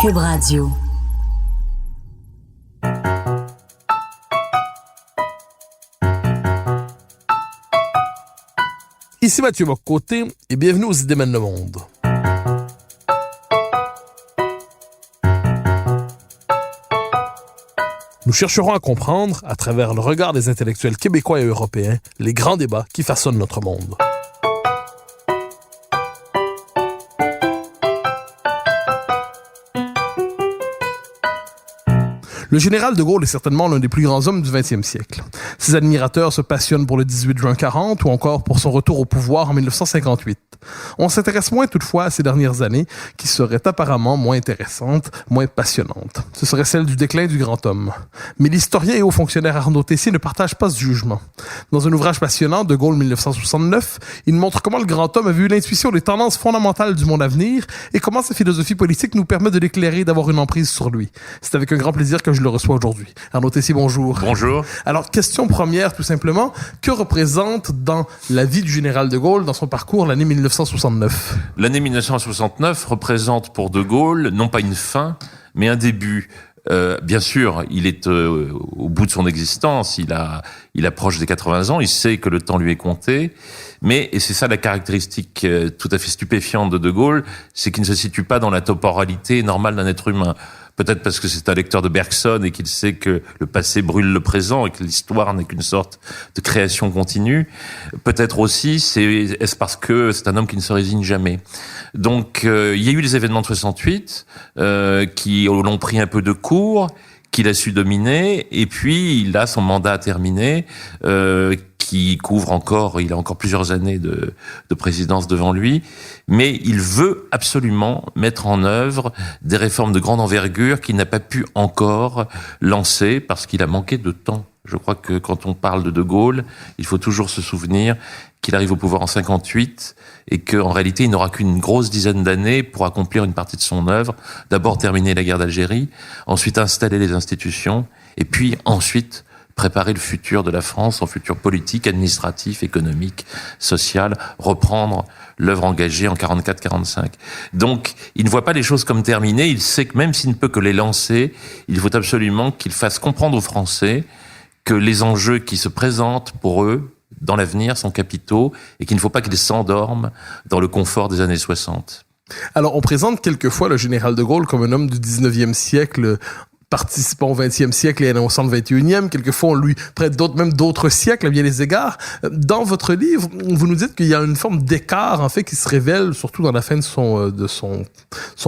Cube Radio. Ici Mathieu Bock-Côté et bienvenue aux Idées mènent le monde. Nous chercherons à comprendre, à travers le regard des intellectuels québécois et européens, les grands débats qui façonnent notre monde. Le général de Gaulle est certainement l'un des plus grands hommes du XXe siècle. Ses admirateurs se passionnent pour le 18 juin 40 ou encore pour son retour au pouvoir en 1958. On s'intéresse moins toutefois à ces dernières années qui seraient apparemment moins intéressantes, moins passionnantes. Ce serait celle du déclin du grand homme. Mais l'historien et haut fonctionnaire Arnaud Tessier ne partage pas ce jugement. Dans un ouvrage passionnant, De Gaulle 1969, il montre comment le grand homme avait eu l'intuition des tendances fondamentales du monde à venir et comment sa philosophie politique nous permet de l'éclairer et d'avoir une emprise sur lui. C'est avec un grand plaisir que je le reçois aujourd'hui. Arnaud Tessier, bonjour. Bonjour. Alors, question première, tout simplement. Que représente dans la vie du général de Gaulle, dans son parcours, l'année 1969? L'année 1969 représente pour De Gaulle non pas une fin, mais un début. Bien sûr, il est au bout de son existence, il approche des 80 ans, il sait que le temps lui est compté, mais, et c'est ça la caractéristique tout à fait stupéfiante de De Gaulle, c'est qu'il ne se situe pas dans la temporalité normale d'un être humain. Peut-être parce que c'est un lecteur de Bergson et qu'il sait que le passé brûle le présent et que l'histoire n'est qu'une sorte de création continue. Peut-être aussi, est-ce parce que c'est un homme qui ne se résigne jamais. Donc, il y a eu les événements de 68 qui l'ont pris un peu de court, qu'il a su dominer, et puis il a son mandat terminé, qui couvre encore, il a encore plusieurs années de présidence devant lui, mais il veut absolument mettre en œuvre des réformes de grande envergure qu'il n'a pas pu encore lancer parce qu'il a manqué de temps. Je crois que quand on parle de Gaulle, il faut toujours se souvenir qu'il arrive au pouvoir en 58 et qu'en réalité, il n'aura qu'une grosse dizaine d'années pour accomplir une partie de son œuvre. D'abord terminer la guerre d'Algérie, ensuite installer les institutions et puis ensuite préparer le futur de la France, son futur politique, administratif, économique, social, reprendre l'œuvre engagée en 44-45. Donc, il ne voit pas les choses comme terminées, il sait que même s'il ne peut que les lancer, il faut absolument qu'il fasse comprendre aux Français que les enjeux qui se présentent pour eux dans l'avenir sont capitaux et qu'il ne faut pas qu'ils s'endorment dans le confort des années 60. Alors, on présente quelquefois le général de Gaulle comme un homme du 19e siècle participant au 20e siècle et annonçant le 21e. Quelquefois, on lui prête d'autres siècles à bien des égards. Dans votre livre, vous nous dites qu'il y a une forme d'écart, en fait, qui se révèle, surtout dans la fin de son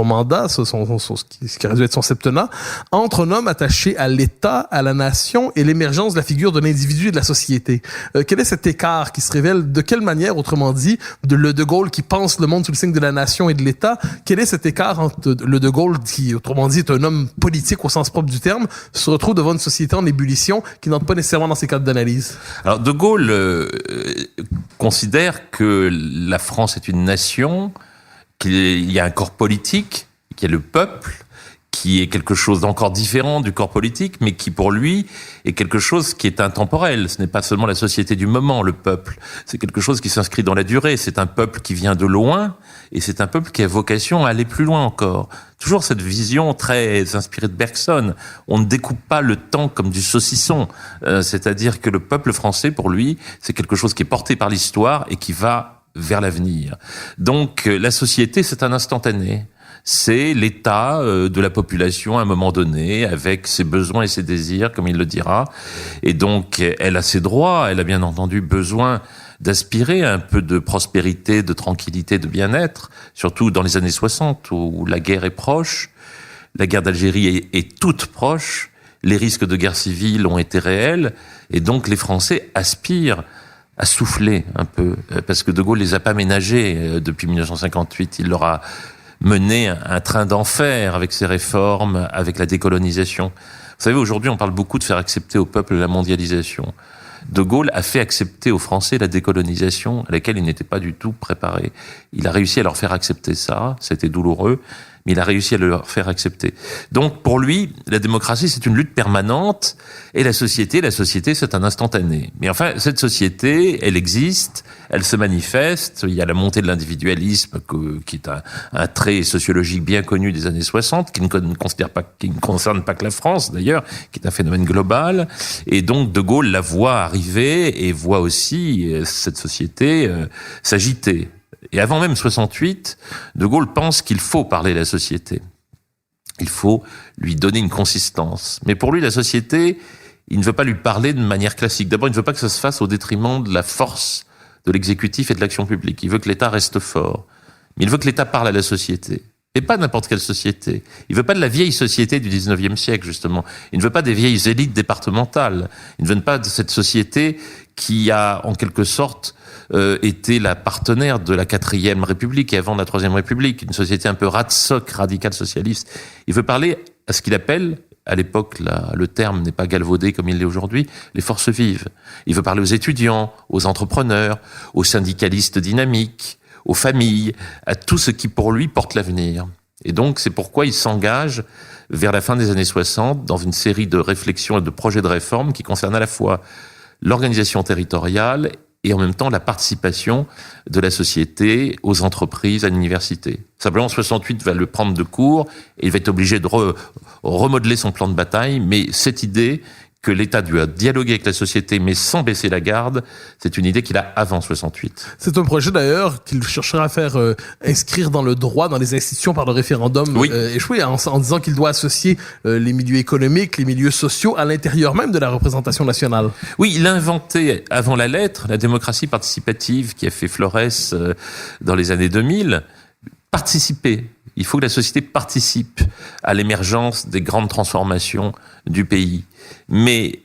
mandat, ce qui aurait dû être son septennat, entre un homme attaché à l'État, à la nation et l'émergence de la figure de l'individu et de la société. Quel est cet écart qui se révèle? De quelle manière, autrement dit, le De Gaulle qui pense le monde sous le signe de la nation et de l'État, quel est cet écart entre le De Gaulle qui, autrement dit, est un homme politique au sens propre du terme, se retrouve devant une société en ébullition qui n'entre pas nécessairement dans ses cadres d'analyse? Alors, De Gaulle considère que la France est une nation, qu'il y a un corps politique, qu'il y a le peuple, qui est quelque chose d'encore différent du corps politique, mais qui, pour lui, est quelque chose qui est intemporel. Ce n'est pas seulement la société du moment, le peuple. C'est quelque chose qui s'inscrit dans la durée. C'est un peuple qui vient de loin, et c'est un peuple qui a vocation à aller plus loin encore. Toujours cette vision très inspirée de Bergson. On ne découpe pas le temps comme du saucisson. C'est-à-dire que le peuple français, pour lui, c'est quelque chose qui est porté par l'histoire et qui va vers l'avenir. Donc, la société, c'est un instantané. C'est l'état de la population à un moment donné, avec ses besoins et ses désirs, comme il le dira. Et donc, elle a ses droits, elle a bien entendu besoin d'aspirer à un peu de prospérité, de tranquillité, de bien-être, surtout dans les années 60, où la guerre est proche, la guerre d'Algérie est toute proche, les risques de guerre civile ont été réels, et donc les Français aspirent à souffler un peu, parce que De Gaulle les a pas ménagés depuis 1958, il leur a mené un train d'enfer avec ses réformes, avec la décolonisation. Vous savez, aujourd'hui, on parle beaucoup de faire accepter au peuple la mondialisation. De Gaulle a fait accepter aux Français la décolonisation à laquelle ils n'étaient pas du tout préparés. Il a réussi à leur faire accepter ça, c'était douloureux, mais il a réussi à le leur faire accepter. Donc, pour lui, la démocratie, c'est une lutte permanente, et la société, c'est un instantané. Mais enfin, cette société, elle existe, elle se manifeste. Il y a la montée de l'individualisme, qui est un trait sociologique bien connu des années 60, qui ne concerne pas que la France, d'ailleurs, qui est un phénomène global. Et donc, De Gaulle la voit arriver et voit aussi cette société s'agiter. Et avant même 68, De Gaulle pense qu'il faut parler de la société. Il faut lui donner une consistance. Mais pour lui, la société, il ne veut pas lui parler de manière classique. D'abord, il ne veut pas que ça se fasse au détriment de la force de l'exécutif et de l'action publique. Il veut que l'État reste fort. Mais il veut que l'État parle à la société. Et pas n'importe quelle société. Il veut pas de la vieille société du 19e siècle, justement. Il ne veut pas des vieilles élites départementales. Il ne veut pas de cette société qui a, en quelque sorte, été la partenaire de la 4e République et avant de la 3e République. Une société un peu ratsoc, radicale socialiste. Il veut parler à ce qu'il appelle, à l'époque, le terme n'est pas galvaudé comme il l'est aujourd'hui, les forces vives. Il veut parler aux étudiants, aux entrepreneurs, aux syndicalistes dynamiques, aux familles, à tout ce qui pour lui porte l'avenir. Et donc c'est pourquoi il s'engage vers la fin des années 60 dans une série de réflexions et de projets de réforme qui concernent à la fois l'organisation territoriale et en même temps la participation de la société aux entreprises, à l'université. Simplement, 68 va le prendre de court et il va être obligé de remodeler son plan de bataille, mais cette idée que l'État doit dialoguer avec la société, mais sans baisser la garde, c'est une idée qu'il a avant 68. C'est un projet d'ailleurs qu'il cherchera à faire inscrire dans le droit, dans les institutions par le référendum échoué, en disant qu'il doit associer les milieux économiques, les milieux sociaux à l'intérieur même de la représentation nationale. Oui, il a inventé avant la lettre la démocratie participative qui a fait Florès dans les années 2000. Participer. Il faut que la société participe à l'émergence des grandes transformations du pays. Mais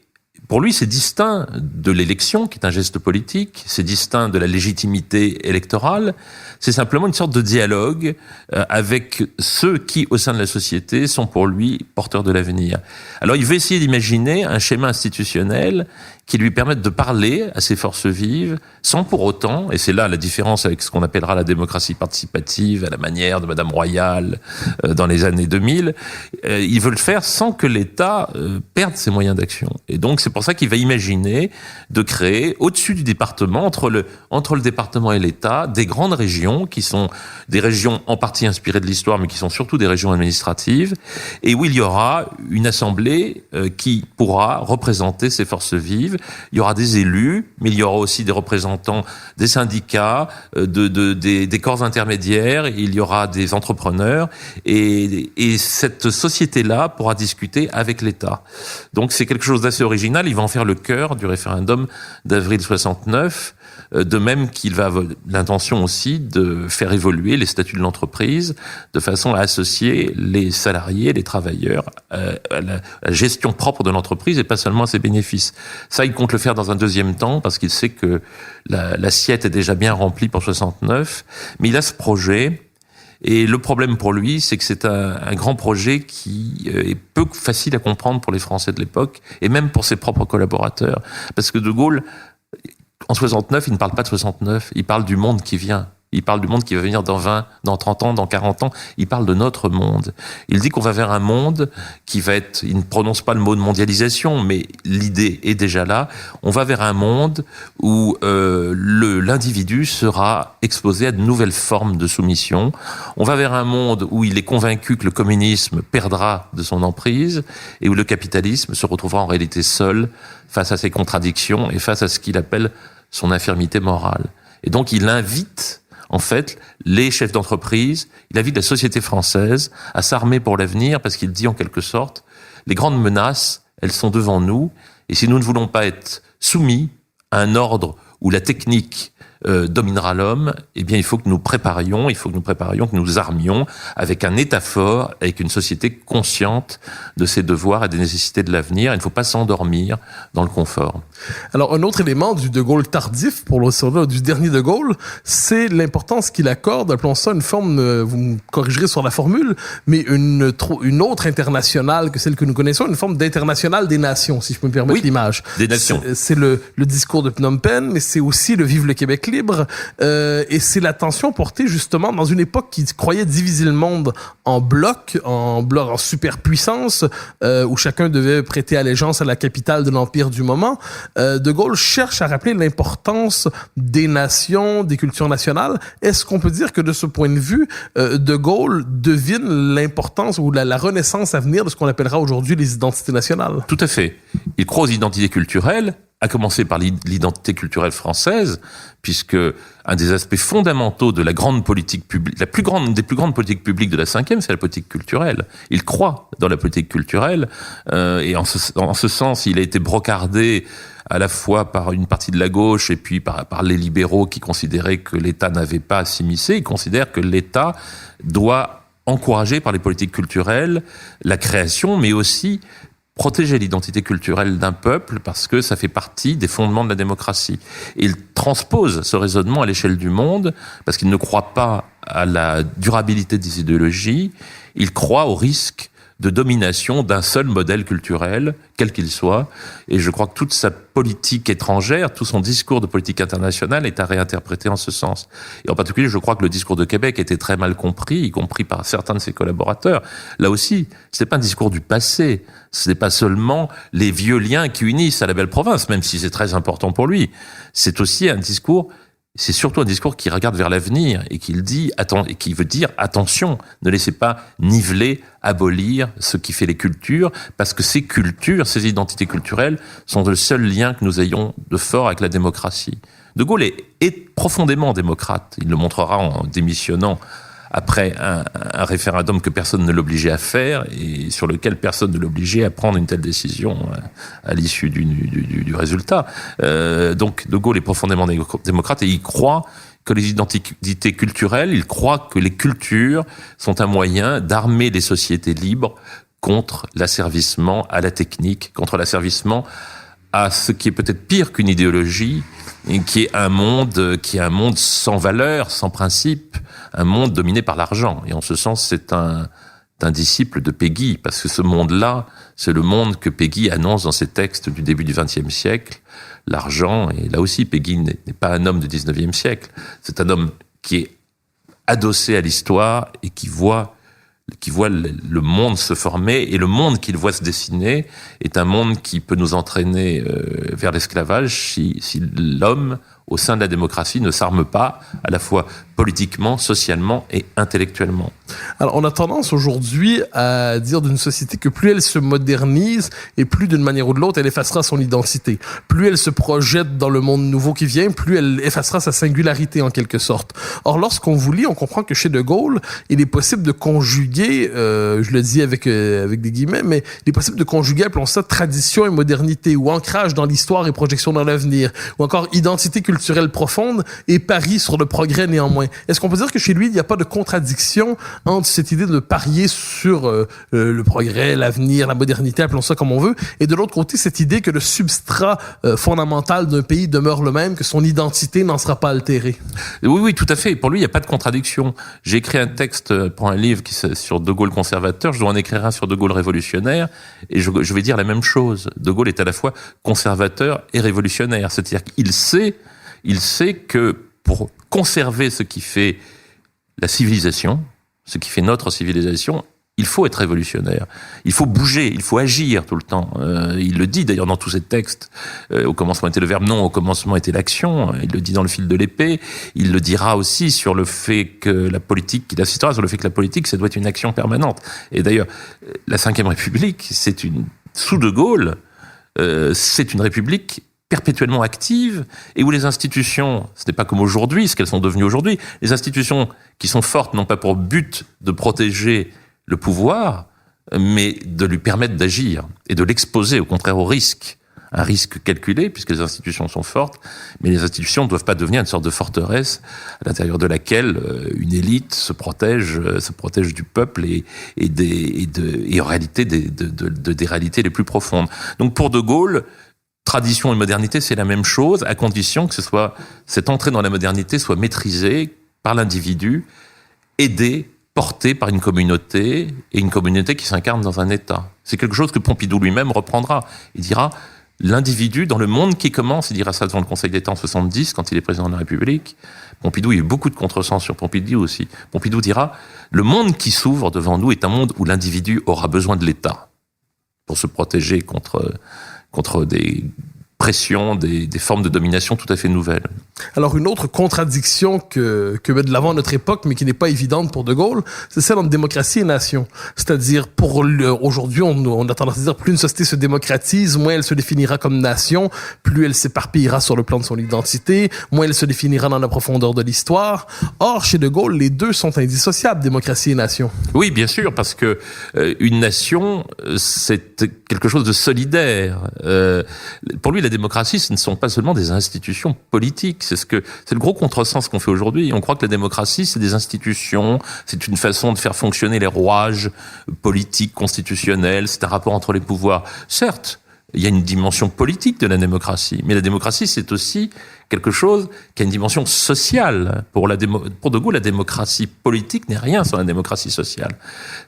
pour lui, c'est distinct de l'élection, qui est un geste politique, c'est distinct de la légitimité électorale, c'est simplement une sorte de dialogue avec ceux qui, au sein de la société, sont pour lui porteurs de l'avenir. Alors il veut essayer d'imaginer un schéma institutionnel qui lui permette de parler à ces forces vives, sans pour autant, et c'est là la différence avec ce qu'on appellera la démocratie participative, à la manière de Madame Royal dans les années 2000, il veut le faire sans que l'État perde ses moyens d'action. Et donc c'est pour ça qu'il va imaginer de créer, au-dessus du département, entre le département et l'État, des grandes régions, qui sont des régions en partie inspirées de l'histoire, mais qui sont surtout des régions administratives, et où il y aura une assemblée qui pourra représenter ces forces vives. Il y aura des élus, mais il y aura aussi des représentants des syndicats, des corps intermédiaires, il y aura des entrepreneurs, et cette société-là pourra discuter avec l'État. Donc c'est quelque chose d'assez original, il va en faire le cœur du référendum d'avril 69, de même qu'il va avoir l'intention aussi de faire évoluer les statuts de l'entreprise de façon à associer les salariés, les travailleurs à la gestion propre de l'entreprise et pas seulement à ses bénéfices. Ça, il compte le faire dans un deuxième temps parce qu'il sait que l'assiette est déjà bien remplie pour 69, mais il a ce projet. Et le problème pour lui, c'est que c'est un grand projet qui est peu facile à comprendre pour les Français de l'époque et même pour ses propres collaborateurs. Parce que De Gaulle, en 69, il ne parle pas de 69, il parle du monde qui vient. Il parle du monde qui va venir dans 20, dans 30 ans, dans 40 ans. Il parle de notre monde. Il dit qu'on va vers un monde qui va être, il ne prononce pas le mot de mondialisation, mais l'idée est déjà là. On va vers un monde où l'individu sera exposé à de nouvelles formes de soumission. On va vers un monde où il est convaincu que le communisme perdra de son emprise et où le capitalisme se retrouvera en réalité seul face à ses contradictions et face à ce qu'il appelle son infirmité morale. Et donc il invite en fait, les chefs d'entreprise, il invite la société française à s'armer pour l'avenir parce qu'il dit en quelque sorte, les grandes menaces, elles sont devant nous et si nous ne voulons pas être soumis à un ordre où la technique dominera l'homme, eh bien il faut que nous préparions, que nous armions avec un État fort, avec une société consciente de ses devoirs et des nécessités de l'avenir. Il ne faut pas s'endormir dans le confort. Alors un autre élément du De Gaulle tardif, du dernier De Gaulle, c'est l'importance qu'il accorde, appelons ça une forme, vous me corrigerez sur la formule, mais une autre internationale que celle que nous connaissons, une forme d'internationale des nations, si je peux me permettre l'image. Des nations. C'est le discours de Phnom Penh, mais c'est aussi le Vive le Québec libre. équilibre. Et c'est l'attention portée justement dans une époque qui croyait diviser le monde en blocs, en superpuissance, où chacun devait prêter allégeance à la capitale de l'empire du moment. De Gaulle cherche à rappeler l'importance des nations, des cultures nationales. Est-ce qu'on peut dire que de ce point de vue, De Gaulle devine l'importance ou la renaissance à venir de ce qu'on appellera aujourd'hui les identités nationales? Tout à fait. Il croit aux identités culturelles, à commencer par l'identité culturelle française, puisque un des aspects fondamentaux de la grande politique publique, des plus grandes politiques publiques de la cinquième, c'est la politique culturelle. Il croit dans la politique culturelle, et en ce sens, il a été brocardé à la fois par une partie de la gauche et puis par les libéraux qui considéraient que l'État n'avait pas à s'immiscer. Ils considèrent que l'État doit encourager par les politiques culturelles la création, mais aussi protéger l'identité culturelle d'un peuple parce que ça fait partie des fondements de la démocratie. Et il transpose ce raisonnement à l'échelle du monde parce qu'il ne croit pas à la durabilité des idéologies, il croit au risque de domination d'un seul modèle culturel, quel qu'il soit. Et je crois que toute sa politique étrangère, tout son discours de politique internationale est à réinterpréter en ce sens. Et en particulier, je crois que le discours de Québec était très mal compris, y compris par certains de ses collaborateurs. Là aussi, ce n'est pas un discours du passé. Ce n'est pas seulement les vieux liens qui unissent à la belle province, même si c'est très important pour lui. C'est aussi un discours, c'est surtout un discours qui regarde vers l'avenir et qui veut dire attention, ne laissez pas niveler, abolir ce qui fait les cultures, parce que ces cultures, ces identités culturelles sont le seul lien que nous ayons de fort avec la démocratie. De Gaulle est profondément démocrate. Il le montrera en démissionnant après un référendum que personne ne l'obligeait à faire et sur lequel personne ne l'obligeait à prendre une telle décision à l'issue du résultat. Donc De Gaulle est profondément démocrate et il croit que les identités culturelles, il croit que les cultures sont un moyen d'armer les sociétés libres contre l'asservissement à la technique, contre l'asservissement à ce qui est peut-être pire qu'une idéologie, et qui est un monde sans valeur, sans principe, un monde dominé par l'argent. Et en ce sens, c'est un disciple de Péguy, parce que ce monde-là, c'est le monde que Péguy annonce dans ses textes du début du XXe siècle. L'argent, et là aussi, Péguy n'est pas un homme du XIXe siècle. C'est un homme qui est adossé à l'histoire et qui voit le monde se former, et le monde qu'il voit se dessiner est un monde qui peut nous entraîner vers l'esclavage si l'homme, au sein de la démocratie, ne s'arme pas, à la fois politiquement, socialement et intellectuellement. Alors, on a tendance aujourd'hui à dire d'une société que plus elle se modernise et plus d'une manière ou de l'autre, elle effacera son identité. Plus elle se projette dans le monde nouveau qui vient, plus elle effacera sa singularité en quelque sorte. Or, lorsqu'on vous lit, on comprend que chez De Gaulle, il est possible de conjuguer, je le dis avec des guillemets, mais il est possible de conjuguer, appelons ça tradition et modernité, ou ancrage dans l'histoire et projection dans l'avenir, ou encore identité culturelle profonde et pari sur le progrès néanmoins. Est-ce qu'on peut dire que chez lui, il n'y a pas de contradiction entre cette idée de parier sur le progrès, l'avenir, la modernité, appelons ça comme on veut, et de l'autre côté, cette idée que le substrat fondamental d'un pays demeure le même, que son identité n'en sera pas altérée? Oui, tout à fait. Pour lui, il n'y a pas de contradiction. J'ai écrit un texte pour un livre sur De Gaulle conservateur, je dois en écrire un sur De Gaulle révolutionnaire, et je vais dire la même chose. De Gaulle est à la fois conservateur et révolutionnaire. C'est-à-dire qu'il sait que pour conserver ce qui fait la civilisation, ce qui fait notre civilisation, il faut être révolutionnaire. Il faut bouger, il faut agir tout le temps. Il le dit d'ailleurs dans tous ses textes. Au commencement était le verbe, non, au commencement était l'action. Il le dit dans Le fil de l'épée. Il le dira aussi sur le fait que la politique, il insistera sur le fait que la politique, ça doit être une action permanente. Et d'ailleurs, la Cinquième République, sous De Gaulle, c'est une république perpétuellement active et où les institutions, ce n'est pas comme aujourd'hui, ce qu'elles sont devenues aujourd'hui, les institutions qui sont fortes n'ont pas pour but de protéger le pouvoir, mais de lui permettre d'agir et de l'exposer au contraire au risque. Un risque calculé puisque les institutions sont fortes, mais les institutions ne doivent pas devenir une sorte de forteresse à l'intérieur de laquelle une élite se protège du peuple et en réalité des réalités les plus profondes. Donc pour De Gaulle, tradition et modernité, c'est la même chose, à condition que cette entrée dans la modernité soit maîtrisée par l'individu, aidée, portée par une communauté, et une communauté qui s'incarne dans un État. C'est quelque chose que Pompidou lui-même reprendra. Il dira, l'individu dans le monde qui commence. Il dira ça devant le Conseil d'État en 70, quand il est président de la République. Pompidou, il y a eu beaucoup de contresens sur Pompidou aussi. Pompidou dira, le monde qui s'ouvre devant nous est un monde où l'individu aura besoin de l'État pour se protéger contre des pressions, des formes de domination tout à fait nouvelles. Alors, une autre contradiction que met de l'avant notre époque, mais qui n'est pas évidente pour De Gaulle, c'est celle entre démocratie et nation. C'est-à-dire, aujourd'hui, on a tendance à dire, plus une société se démocratise, moins elle se définira comme nation, plus elle s'éparpillera sur le plan de son identité, moins elle se définira dans la profondeur de l'histoire. Or, chez De Gaulle, les deux sont indissociables, démocratie et nation. Oui, bien sûr, parce que une nation, c'est quelque chose de solidaire. Pour lui, la démocratie, ce ne sont pas seulement des institutions politiques. C'est le gros contresens qu'on fait aujourd'hui. On croit que la démocratie, c'est des institutions, c'est une façon de faire fonctionner les rouages politiques, constitutionnels, c'est un rapport entre les pouvoirs. Certes, il y a une dimension politique de la démocratie, mais la démocratie, c'est aussi quelque chose qui a une dimension sociale. Pour De Gaulle, la démocratie politique n'est rien sans la démocratie sociale.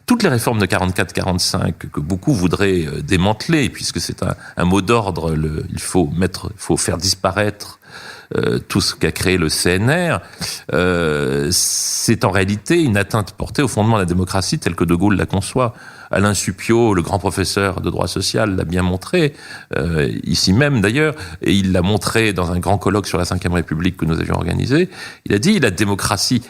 Toutes les réformes de 44-45 que beaucoup voudraient démanteler, puisque c'est un mot d'ordre, il faut faire disparaître tout ce qu'a créé le CNR, c'est en réalité une atteinte portée au fondement de la démocratie telle que De Gaulle la conçoit. Alain Supiot, le grand professeur de droit social, l'a bien montré, ici même d'ailleurs, et il l'a montré dans un grand colloque sur la Ve République que nous avions organisé. Il a dit, la démocratie,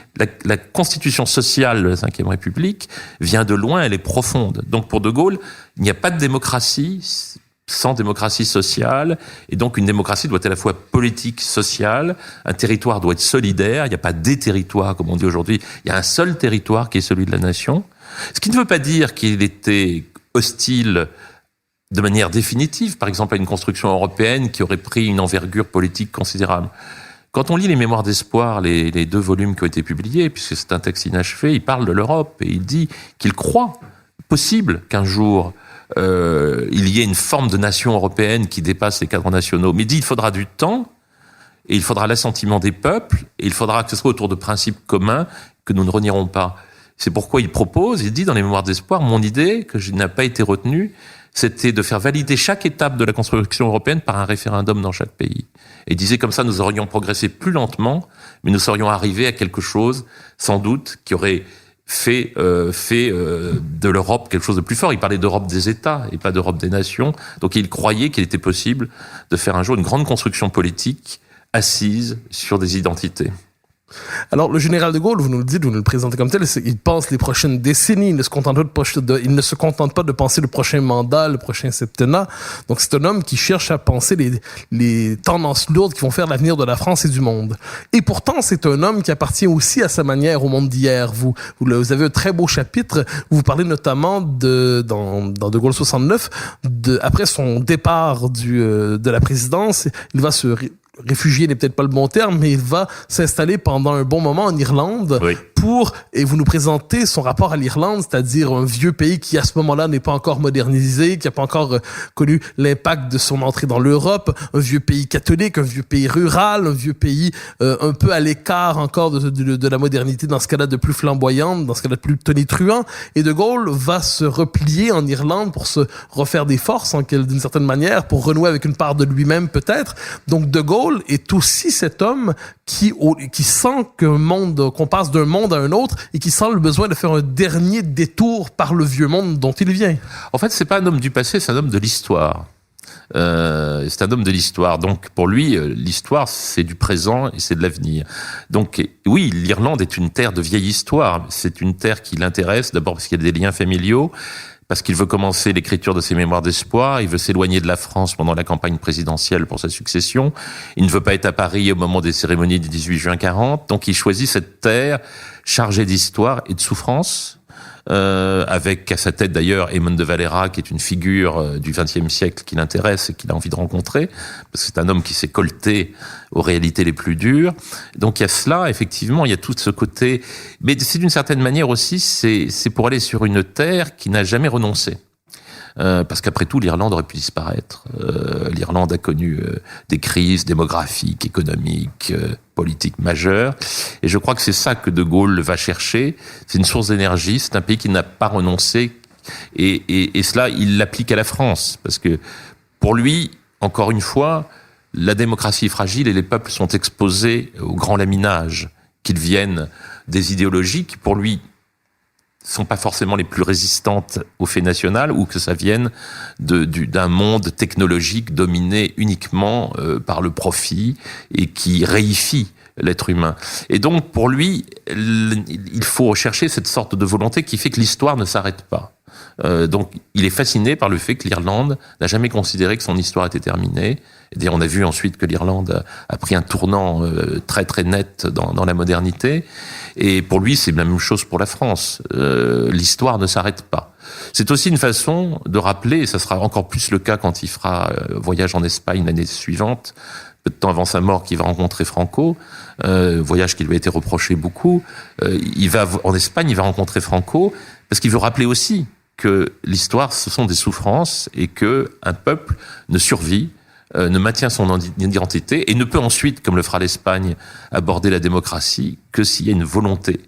la constitution sociale de la Ve République vient de loin, elle est profonde. Donc pour De Gaulle, il n'y a pas de démocratie sans démocratie sociale, et donc une démocratie doit être à la fois politique, sociale, un territoire doit être solidaire, il n'y a pas des territoires, comme on dit aujourd'hui, il y a un seul territoire qui est celui de la nation, ce qui ne veut pas dire qu'il était hostile de manière définitive, par exemple à une construction européenne qui aurait pris une envergure politique considérable. Quand on lit les Mémoires d'espoir, les 2 volumes qui ont été publiés, puisque c'est un texte inachevé, il parle de l'Europe, et il dit qu'il croit possible qu'un jour il y ait une forme de nation européenne qui dépasse les cadres nationaux. Mais il dit il faudra du temps, et il faudra l'assentiment des peuples, et il faudra que ce soit autour de principes communs que nous ne renierons pas. C'est pourquoi il dit dans les Mémoires d'espoir, mon idée, que je n'ai pas été retenue, c'était de faire valider chaque étape de la construction européenne par un référendum dans chaque pays. Et il disait comme ça, nous aurions progressé plus lentement, mais nous serions arrivés à quelque chose, sans doute, qui aurait fait de l'Europe quelque chose de plus fort. Il parlait d'Europe des États et pas d'Europe des nations. Donc il croyait qu'il était possible de faire un jour une grande construction politique assise sur des identités. Alors, le général de Gaulle, vous nous le dites, vous nous le présentez comme tel, il pense les prochaines décennies, il ne se contente pas de penser le prochain mandat, le prochain septennat. Donc, c'est un homme qui cherche à penser les tendances lourdes qui vont faire l'avenir de la France et du monde. Et pourtant, c'est un homme qui appartient aussi à sa manière au monde d'hier. Vous avez un très beau chapitre où vous parlez notamment dans De Gaulle 69, après son départ de la présidence, il va se réfugié n'est peut-être pas le bon terme, mais il va s'installer pendant un bon moment en Irlande et vous nous présentez son rapport à l'Irlande, c'est-à-dire un vieux pays qui à ce moment-là n'est pas encore modernisé, qui n'a pas encore connu l'impact de son entrée dans l'Europe, un vieux pays catholique, un vieux pays rural, un vieux pays un peu à l'écart encore de la modernité, dans ce cas-là de plus flamboyante, dans ce cas-là de plus tonitruant, et De Gaulle va se replier en Irlande pour se refaire des forces d'une certaine manière, pour renouer avec une part de lui-même peut-être. Donc De Gaulle est aussi cet homme qui sent qu'on passe d'un monde à un autre et qui sent le besoin de faire un dernier détour par le vieux monde dont il vient. En fait, c'est pas un homme du passé, c'est un homme de l'histoire. C'est un homme de l'histoire. Donc, pour lui, l'histoire, c'est du présent et c'est de l'avenir. Donc, oui, l'Irlande est une terre de vieille histoire. C'est une terre qui l'intéresse, d'abord parce qu'il y a des liens familiaux, parce qu'il veut commencer l'écriture de ses Mémoires d'espoir, il veut s'éloigner de la France pendant la campagne présidentielle pour sa succession, il ne veut pas être à Paris au moment des cérémonies du 18 juin 40, donc il choisit cette terre chargée d'histoire et de souffrance, avec à sa tête d'ailleurs Eamon de Valera, qui est une figure du XXe siècle qui l'intéresse et qu'il a envie de rencontrer, parce que c'est un homme qui s'est colté aux réalités les plus dures. Donc il y a cela, effectivement, il y a tout ce côté, mais c'est d'une certaine manière aussi, c'est pour aller sur une terre qui n'a jamais renoncé. Parce qu'après tout, l'Irlande aurait pu disparaître. L'Irlande a connu des crises démographiques, économiques, politiques majeures. Et je crois que c'est ça que De Gaulle va chercher. C'est une source d'énergie. C'est un pays qui n'a pas renoncé. Et cela, il l'applique à la France. Parce que pour lui, encore une fois, la démocratie est fragile et les peuples sont exposés au grand laminage, qu'ils viennent des idéologies qui, pour lui, sont pas forcément les plus résistantes au fait national, ou que ça vienne d'un monde technologique dominé uniquement par le profit et qui réifie l'être humain. Et donc, pour lui, il faut rechercher cette sorte de volonté qui fait que l'histoire ne s'arrête pas. Donc, il est fasciné par le fait que l'Irlande n'a jamais considéré que son histoire était terminée. Et d'ailleurs, on a vu ensuite que l'Irlande a pris un tournant très très net dans la modernité. Et pour lui, c'est la même chose pour la France. L'histoire ne s'arrête pas. C'est aussi une façon de rappeler, et ça sera encore plus le cas quand il fera voyage en Espagne l'année suivante, peu de temps avant sa mort, qu'il va rencontrer Franco, voyage qui lui a été reproché beaucoup. Il va en Espagne, il va rencontrer Franco, parce qu'il veut rappeler aussi que l'histoire, ce sont des souffrances, et que un peuple ne survit, ne maintient son identité, et ne peut ensuite, comme le fera l'Espagne, aborder la démocratie que s'il y a une volonté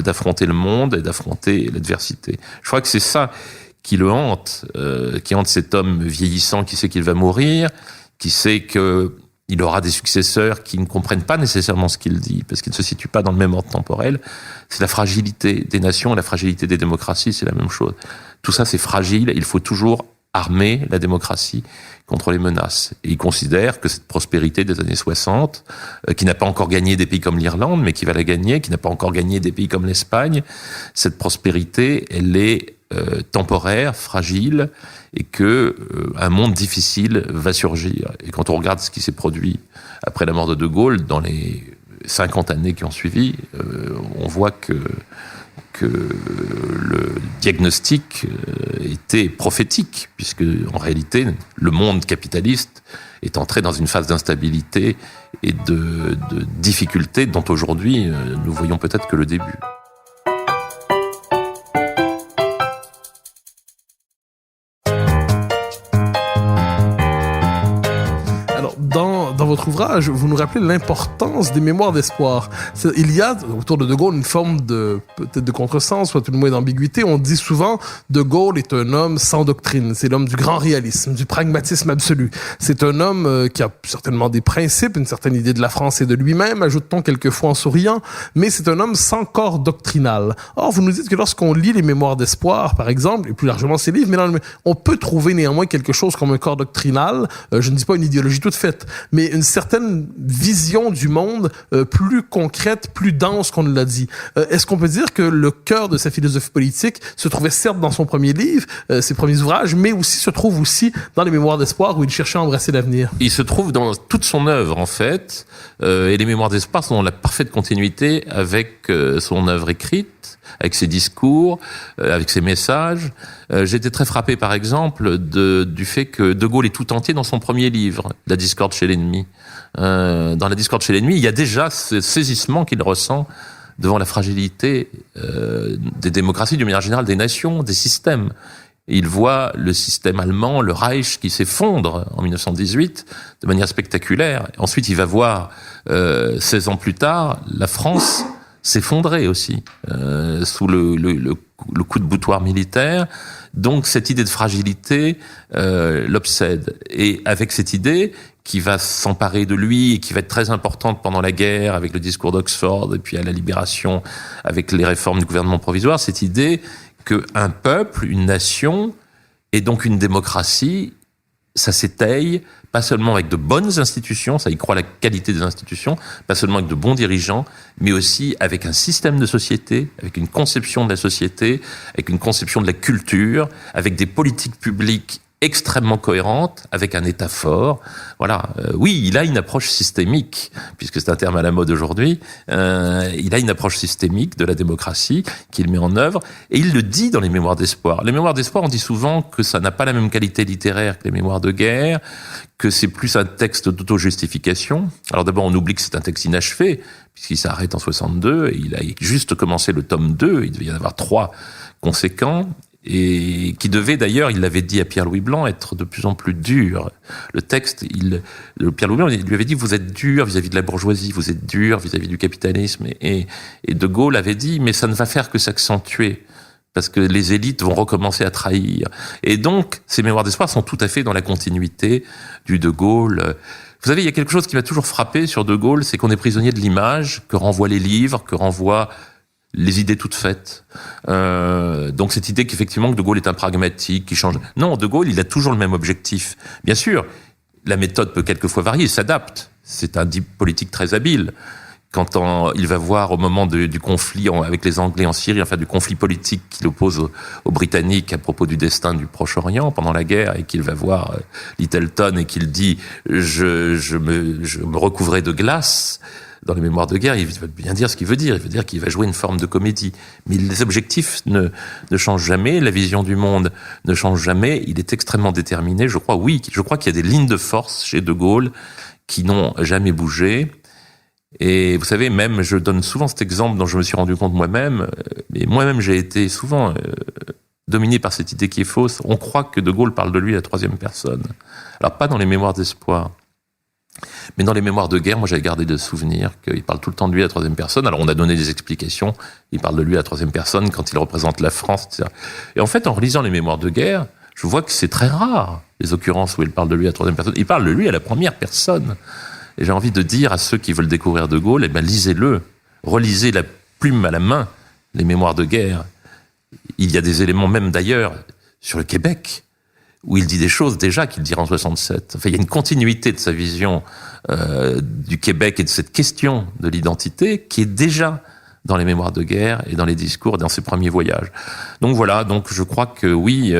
d'affronter le monde et d'affronter l'adversité. Je crois que c'est ça qui le hante, qui hante cet homme vieillissant qui sait qu'il va mourir, qui sait que il aura des successeurs qui ne comprennent pas nécessairement ce qu'il dit, parce qu'il ne se situe pas dans le même ordre temporel. C'est la fragilité des nations et la fragilité des démocraties, c'est la même chose. Tout ça, c'est fragile. Il faut toujours armer la démocratie contre les menaces. Et il considère que cette prospérité des années 60, qui n'a pas encore gagné des pays comme l'Irlande, mais qui va la gagner, qui n'a pas encore gagné des pays comme l'Espagne, cette prospérité, elle est temporaire, fragile, et que un monde difficile va surgir. Et quand on regarde ce qui s'est produit après la mort de Gaulle, dans les 50 années qui ont suivi, on voit que le diagnostic était prophétique, puisque en réalité, le monde capitaliste est entré dans une phase d'instabilité et de difficulté dont aujourd'hui nous voyons peut-être que le début. Dans votre ouvrage, vous nous rappelez l'importance des mémoires d'espoir. Il y a autour de Gaulle une forme peut-être de contresens, soit tout le moins d'ambiguïté. On dit souvent De Gaulle est un homme sans doctrine. C'est l'homme du grand réalisme, du pragmatisme absolu. C'est un homme qui a certainement des principes, une certaine idée de la France et de lui-même, ajoute-t-on quelquefois en souriant, mais c'est un homme sans corps doctrinal. Or, vous nous dites que lorsqu'on lit les mémoires d'espoir, par exemple, et plus largement ces livres, mais on peut trouver néanmoins quelque chose comme un corps doctrinal. Je ne dis pas une idéologie toute faite, mais une certaine vision du monde plus concrète, plus dense qu'on ne l'a dit. Est-ce qu'on peut dire que le cœur de sa philosophie politique se trouvait certes dans son premier livre, ses premiers ouvrages, mais aussi se trouve aussi dans les mémoires d'espoir où il cherchait à embrasser l'avenir? Il se trouve dans toute son œuvre, en fait, et les mémoires d'espoir sont dans la parfaite continuité avec son œuvre écrite, avec ses discours, avec ses messages. J'ai été très frappé, par exemple, du fait que De Gaulle est tout entier dans son premier livre, La discorde chez l'ennemi. Dans La discorde chez l'ennemi, il y a déjà ce saisissement qu'il ressent devant la fragilité des démocraties, d'une manière générale, des nations, des systèmes. Il voit le système allemand, le Reich, qui s'effondre en 1918 de manière spectaculaire. Ensuite, il va voir, 16 ans plus tard, la France s'effondrer aussi sous le coup de boutoir militaire. Donc cette idée de fragilité l'obsède. Et avec cette idée qui va s'emparer de lui et qui va être très importante pendant la guerre avec le discours d'Oxford et puis à la libération avec les réformes du gouvernement provisoire, cette idée qu'un peuple, une nation et donc une démocratie, ça s'étaye pas seulement avec de bonnes institutions, ça y croit la qualité des institutions, pas seulement avec de bons dirigeants, mais aussi avec un système de société, avec une conception de la société, avec une conception de la culture, avec des politiques publiques extrêmement cohérente, avec un État fort. Voilà. Oui, il a une approche systémique, puisque c'est un terme à la mode aujourd'hui. Il a une approche systémique de la démocratie qu'il met en œuvre, et il le dit dans les Mémoires d'espoir. Les Mémoires d'espoir, on dit souvent que ça n'a pas la même qualité littéraire que les Mémoires de guerre, que c'est plus un texte d'auto-justification. Alors d'abord, on oublie que c'est un texte inachevé, puisqu'il s'arrête en 62, et il a juste commencé le tome 2, il devait y en avoir 3 conséquents, et qui devait d'ailleurs, il l'avait dit à Pierre-Louis Blanc, être de plus en plus dur. Le texte, Pierre-Louis Blanc, il lui avait dit, vous êtes dur vis-à-vis de la bourgeoisie, vous êtes dur vis-à-vis du capitalisme, et De Gaulle avait dit, mais ça ne va faire que s'accentuer, parce que les élites vont recommencer à trahir. Et donc, ces mémoires d'espoir sont tout à fait dans la continuité du De Gaulle. Vous savez, il y a quelque chose qui m'a toujours frappé sur De Gaulle, c'est qu'on est prisonnier de l'image que renvoient les livres, que renvoient les idées toutes faites. Donc cette idée qu'effectivement que De Gaulle est un pragmatique, qui change. Non, De Gaulle, il a toujours le même objectif. Bien sûr, la méthode peut quelquefois varier, il s'adapte. C'est un type politique très habile. Quand il va voir au moment du conflit avec les Anglais en Syrie, enfin du conflit politique qu'il oppose aux Britanniques à propos du destin du Proche-Orient pendant la guerre, et qu'il va voir Lyttelton et qu'il dit je me recouvrais de glace. Dans les mémoires de guerre, il veut bien dire ce qu'il veut dire. Il veut dire qu'il va jouer une forme de comédie. Mais les objectifs ne changent jamais, la vision du monde ne change jamais. Il est extrêmement déterminé. Je crois qu'il y a des lignes de force chez De Gaulle qui n'ont jamais bougé. Et vous savez, même, je donne souvent cet exemple dont je me suis rendu compte moi-même, mais moi-même j'ai été souvent dominé par cette idée qui est fausse. On croit que De Gaulle parle de lui à la troisième personne. Alors pas dans les mémoires d'espoir, mais dans les mémoires de guerre, moi j'avais gardé de souvenirs qu'il parle tout le temps de lui à la troisième personne. Alors on a donné des explications, il parle de lui à la troisième personne quand il représente la France, etc. Et en fait, en relisant les mémoires de guerre, je vois que c'est très rare, les occurrences où il parle de lui à la troisième personne. Il parle de lui à la première personne. Et j'ai envie de dire à ceux qui veulent découvrir De Gaulle, lisez-le, relisez la plume à la main, les mémoires de guerre. Il y a des éléments même d'ailleurs sur le Québec, où il dit des choses déjà qu'il dira en 67. Enfin, il y a une continuité de sa vision du Québec et de cette question de l'identité qui est déjà dans les mémoires de guerre et dans les discours, dans ses premiers voyages. Donc voilà, donc je crois que oui,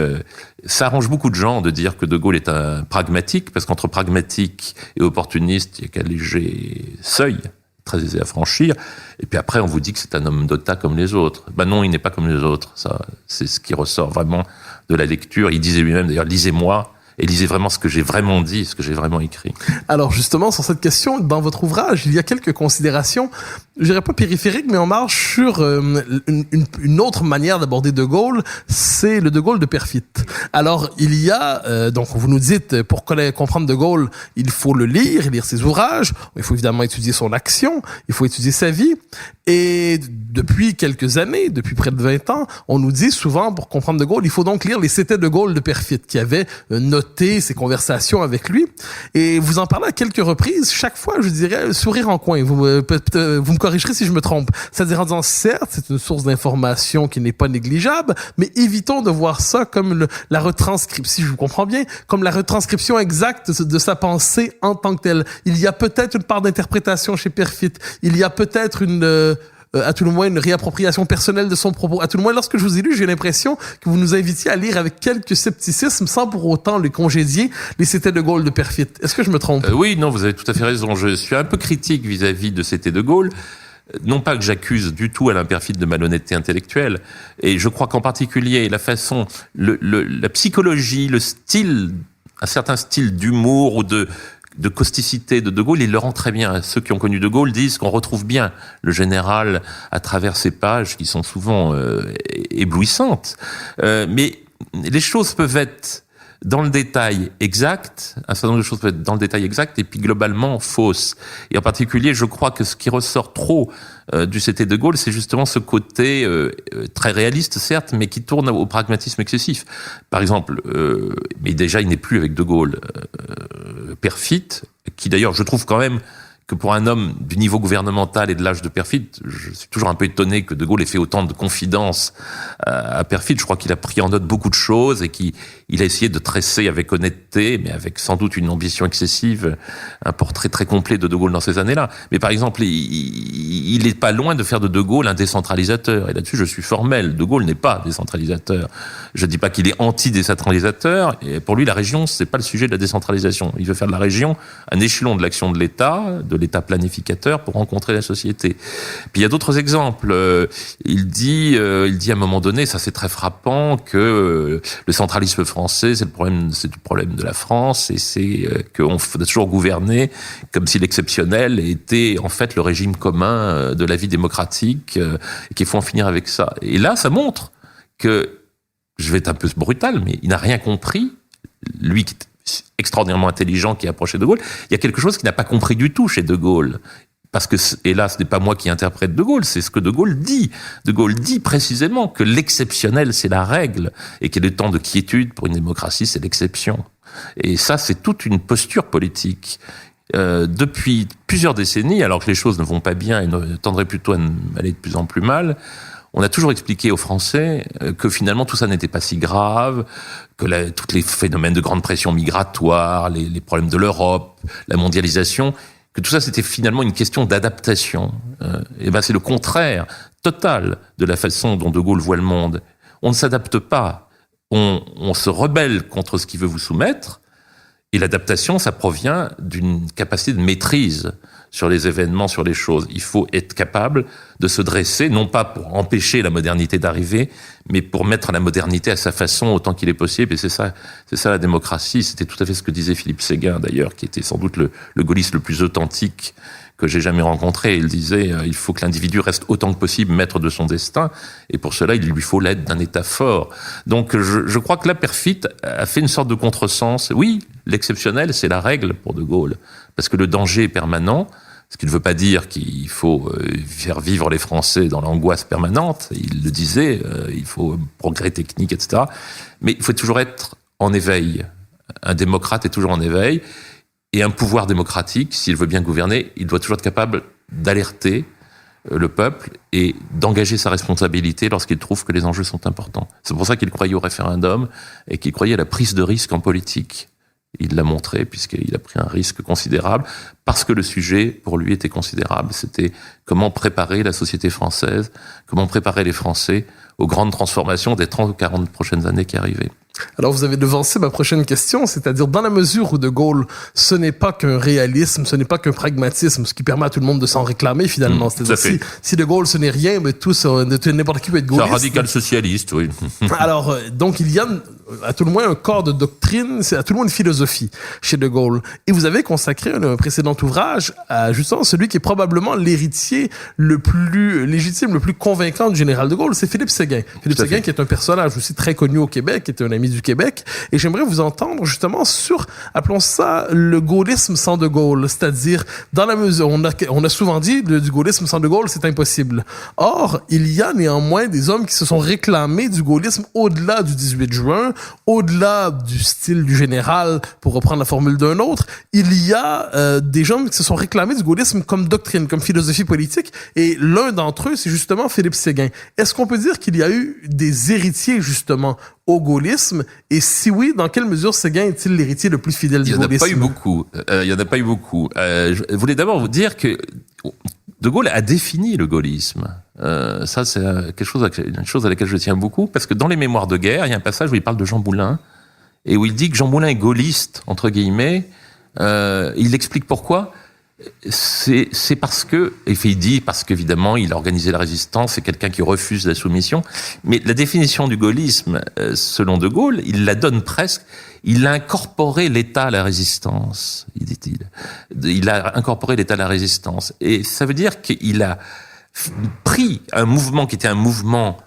ça arrange beaucoup de gens de dire que De Gaulle est un pragmatique, parce qu'entre pragmatique et opportuniste, il y a qu'un léger seuil, très aisé à franchir, et puis après on vous dit que c'est un homme d'État comme les autres. Ben non, il n'est pas comme les autres, ça, c'est ce qui ressort vraiment de la lecture. Il disait lui-même, d'ailleurs, lisez-moi, et lisez vraiment ce que j'ai vraiment dit, ce que j'ai vraiment écrit. Alors justement, sur cette question, dans votre ouvrage, il y a quelques considérations, je dirais pas périphériques, mais en marche sur une autre manière d'aborder De Gaulle, c'est le De Gaulle de Perfit. Alors il y a, donc vous nous dites, pour comprendre De Gaulle, il faut le lire ses ouvrages, il faut évidemment étudier son action, il faut étudier sa vie, et depuis quelques années, depuis près de 20 ans, on nous dit souvent, pour comprendre De Gaulle, il faut donc lire les C'était De Gaulle de Perfit, qui avait noté ses conversations avec lui, et vous en parlez à quelques reprises, chaque fois, je dirais, sourire en coin, vous me corrigerez si je me trompe. C'est-à-dire en disant, certes, c'est une source d'information qui n'est pas négligeable, mais évitons de voir ça comme la retranscription, si je vous comprends bien, comme la retranscription exacte de sa pensée en tant que telle. Il y a peut-être une part d'interprétation chez Perfit. Il y a peut-être à tout le moins une réappropriation personnelle de son propos. À tout le moins, lorsque je vous ai lu, j'ai l'impression que vous nous invitiez à lire avec quelques scepticisme sans pour autant le congédier, les C'était De Gaulle de Perfit. Est-ce que je me trompe? Oui, non, vous avez tout à fait raison. Je suis un peu critique vis-à-vis de C'était De Gaulle. Non pas que j'accuse du tout Alain Perfit de malhonnêteté intellectuelle, et je crois qu'en particulier la façon, la psychologie, le style, un certain style d'humour ou de causticité de Gaulle, il le rend très bien. Ceux qui ont connu De Gaulle disent qu'on retrouve bien le général à travers ces pages qui sont souvent éblouissantes. Mais les choses peuvent être dans le détail exact, un certain nombre de choses peuvent être dans le détail exact et puis globalement fausses. Et en particulier, je crois que ce qui ressort trop du C'était De Gaulle, c'est justement ce côté très réaliste, certes, mais qui tourne au pragmatisme excessif. Par exemple, mais déjà, il n'est plus avec De Gaulle. Perfit, qui d'ailleurs, je trouve quand même que pour un homme du niveau gouvernemental et de l'âge de Perfit, je suis toujours un peu étonné que De Gaulle ait fait autant de confidences à Perfit. Je crois qu'il a pris en note beaucoup de choses et qu'il a essayé de tresser avec honnêteté, mais avec sans doute une ambition excessive, un portrait très complet de Gaulle dans ces années-là. Mais par exemple, il n'est pas loin de faire de Gaulle un décentralisateur. Et là-dessus, je suis formel. De Gaulle n'est pas décentralisateur. Je ne dis pas qu'il est anti-décentralisateur. Et pour lui, la région, c'est pas le sujet de la décentralisation. Il veut faire de la région un échelon de l'action de l'État, de l'État planificateur pour rencontrer la société. Puis il y a d'autres exemples. Il dit à un moment donné, ça c'est très frappant, que le centralisme français, c'est le problème de la France, et c'est qu'on faut toujours gouverner comme si l'exceptionnel était en fait le régime commun de la vie démocratique, et qu'il faut en finir avec ça. Et là, ça montre que, je vais être un peu brutal, mais il n'a rien compris, lui qui est extraordinairement intelligent, qui est approché de Gaulle. Il y a quelque chose qu'il n'a pas compris du tout chez De Gaulle. parce que, et là, ce n'est pas moi qui interprète De Gaulle, c'est ce que De Gaulle dit. De Gaulle dit précisément que l'exceptionnel, c'est la règle, et que le temps de quiétude pour une démocratie, c'est l'exception. Et ça, c'est toute une posture politique. Depuis plusieurs décennies, alors que les choses ne vont pas bien et ne tendraient plutôt à aller de plus en plus mal, on a toujours expliqué aux Français que finalement tout ça n'était pas si grave, que tous les phénomènes de grande pression migratoire, les problèmes de l'Europe, la mondialisation, que tout ça c'était finalement une question d'adaptation. Et ben c'est le contraire total de la façon dont De Gaulle voit le monde. On ne s'adapte pas, on se rebelle contre ce qui veut vous soumettre, et l'adaptation, ça provient d'une capacité de maîtrise sur les événements, sur les choses. Il faut être capable de se dresser, non pas pour empêcher la modernité d'arriver, mais pour mettre la modernité à sa façon autant qu'il est possible. Et c'est ça la démocratie. C'était tout à fait ce que disait Philippe Séguin, d'ailleurs, qui était sans doute le gaulliste le plus authentique que j'ai jamais rencontré. Il disait, il faut que l'individu reste autant que possible maître de son destin, et pour cela, il lui faut l'aide d'un État fort. Donc, je crois que la Perfit a fait une sorte de contresens. Oui, l'exceptionnel, c'est la règle pour De Gaulle, parce que le danger est permanent, ce qui ne veut pas dire qu'il faut faire vivre les Français dans l'angoisse permanente. Il le disait, il faut progrès technique, etc. Mais il faut toujours être en éveil. Un démocrate est toujours en éveil. Et un pouvoir démocratique, s'il veut bien gouverner, il doit toujours être capable d'alerter le peuple et d'engager sa responsabilité lorsqu'il trouve que les enjeux sont importants. C'est pour ça qu'il croyait au référendum et qu'il croyait à la prise de risque en politique. Il l'a montré puisqu'il a pris un risque considérable parce que le sujet, pour lui, était considérable. C'était comment préparer la société française, comment préparer les Français aux grandes transformations des 30 ou 40 prochaines années qui arrivaient. Alors, vous avez devancé ma prochaine question, c'est-à-dire dans la mesure où De Gaulle, ce n'est pas qu'un réalisme, ce n'est pas qu'un pragmatisme, ce qui permet à tout le monde de s'en réclamer finalement. C'est-à-dire si De Gaulle, ce n'est rien, mais n'importe qui peut être gaulliste. C'est un radical socialiste, oui. Alors, donc il y a à tout le moins un corps de doctrine, c'est à tout le moins une philosophie chez De Gaulle. Et vous avez consacré un précédent ouvrage à justement celui qui est probablement l'héritier le plus légitime, le plus convaincant du général De Gaulle, c'est Philippe Séguin. Philippe Séguin qui est un personnage aussi très connu au Québec, qui est un ami du Québec. Et j'aimerais vous entendre justement sur, appelons ça, le gaullisme sans De Gaulle. C'est-à-dire, dans la mesure, on a souvent dit, du gaullisme sans De Gaulle, c'est impossible. Or, il y a néanmoins des hommes qui se sont réclamés du gaullisme au-delà du 18 juin, au-delà du style du général, pour reprendre la formule d'un autre. Il y a des gens qui se sont réclamés du gaullisme comme doctrine, comme philosophie politique. Et l'un d'entre eux, c'est justement Philippe Séguin. Est-ce qu'on peut dire qu'il y a eu des héritiers, justement, au gaullisme? Et si oui, dans quelle mesure Séguin est-il l'héritier le plus fidèle du gaullisme? Il n'y en a pas eu beaucoup. Je voulais d'abord vous dire que De Gaulle a défini le gaullisme. Ça, c'est une chose à laquelle je tiens beaucoup, parce que dans les mémoires de guerre, il y a un passage où il parle de Jean Moulin, et où il dit que Jean Moulin est gaulliste, entre guillemets. Il explique pourquoi. C'est parce que, il dit parce qu'évidemment il a organisé la résistance, c'est quelqu'un qui refuse la soumission, mais la définition du gaullisme, selon De Gaulle, il la donne presque, il a incorporé l'État à la résistance, dit-il. Il a incorporé l'État à la résistance, et ça veut dire qu'il a pris un mouvement qui était un mouvement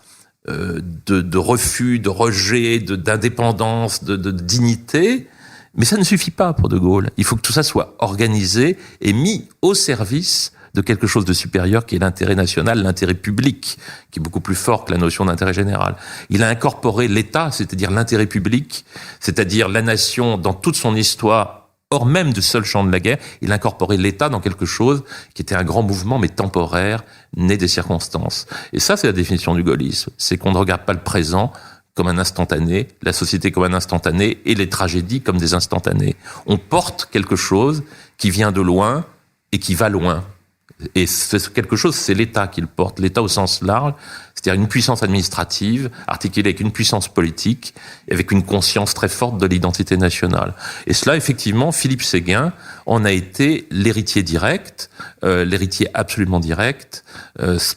de refus, de rejet, d'indépendance, de dignité. Mais ça ne suffit pas pour De Gaulle. Il faut que tout ça soit organisé et mis au service de quelque chose de supérieur qui est l'intérêt national, l'intérêt public, qui est beaucoup plus fort que la notion d'intérêt général. Il a incorporé l'État, c'est-à-dire l'intérêt public, c'est-à-dire la nation dans toute son histoire, hors même du seul champ de la guerre. Il a incorporé l'État dans quelque chose qui était un grand mouvement, mais temporaire, né des circonstances. Et ça, c'est la définition du gaullisme. C'est qu'on ne regarde pas le présent comme un instantané, la société comme un instantané et les tragédies comme des instantanés. On porte quelque chose qui vient de loin et qui va loin. Et quelque chose, c'est l'État qui le porte, l'État au sens large, c'est-à-dire une puissance administrative articulée avec une puissance politique et avec une conscience très forte de l'identité nationale. Et cela, effectivement, Philippe Séguin en a été l'héritier direct, l'héritier absolument direct,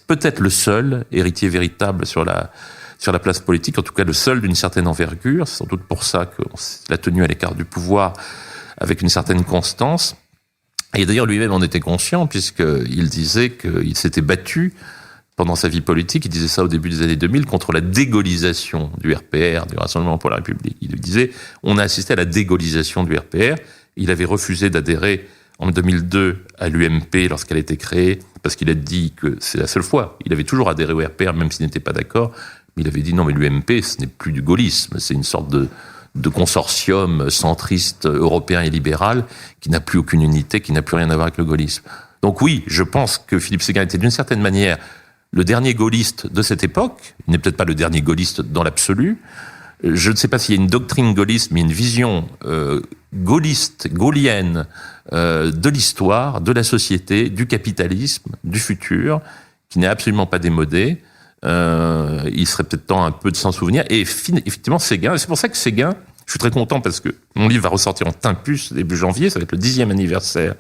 peut-être le seul héritier véritable sur la place politique, en tout cas le seul d'une certaine envergure. C'est sans doute pour ça qu'il a tenu à l'écart du pouvoir avec une certaine constance. Et d'ailleurs, lui-même en était conscient, puisqu'il disait qu'il s'était battu pendant sa vie politique, il disait ça au début des années 2000, contre la dégaullisation du RPR, du Rassemblement pour la République. Il lui disait, on a assisté à la dégaullisation du RPR. Il avait refusé d'adhérer en 2002 à l'UMP lorsqu'elle a été créée, parce qu'il a dit que c'est la seule fois. Il avait toujours adhéré au RPR, même s'il n'était pas d'accord. Mais il avait dit non, mais l'UMP, ce n'est plus du gaullisme, c'est une sorte de consortium centriste européen et libéral qui n'a plus aucune unité, qui n'a plus rien à voir avec le gaullisme. Donc oui, je pense que Philippe Séguin était d'une certaine manière le dernier gaulliste de cette époque. Il n'est peut-être pas le dernier gaulliste dans l'absolu. Je ne sais pas s'il y a une doctrine gaulliste, mais une vision gaulliste, gaullienne de l'histoire, de la société, du capitalisme, du futur, qui n'est absolument pas démodée. Il serait peut-être temps un peu de s'en souvenir. Et effectivement, Séguin, et c'est pour ça que Séguin, je suis très content parce que mon livre va ressortir en Tempus début janvier, ça va être le 10e anniversaire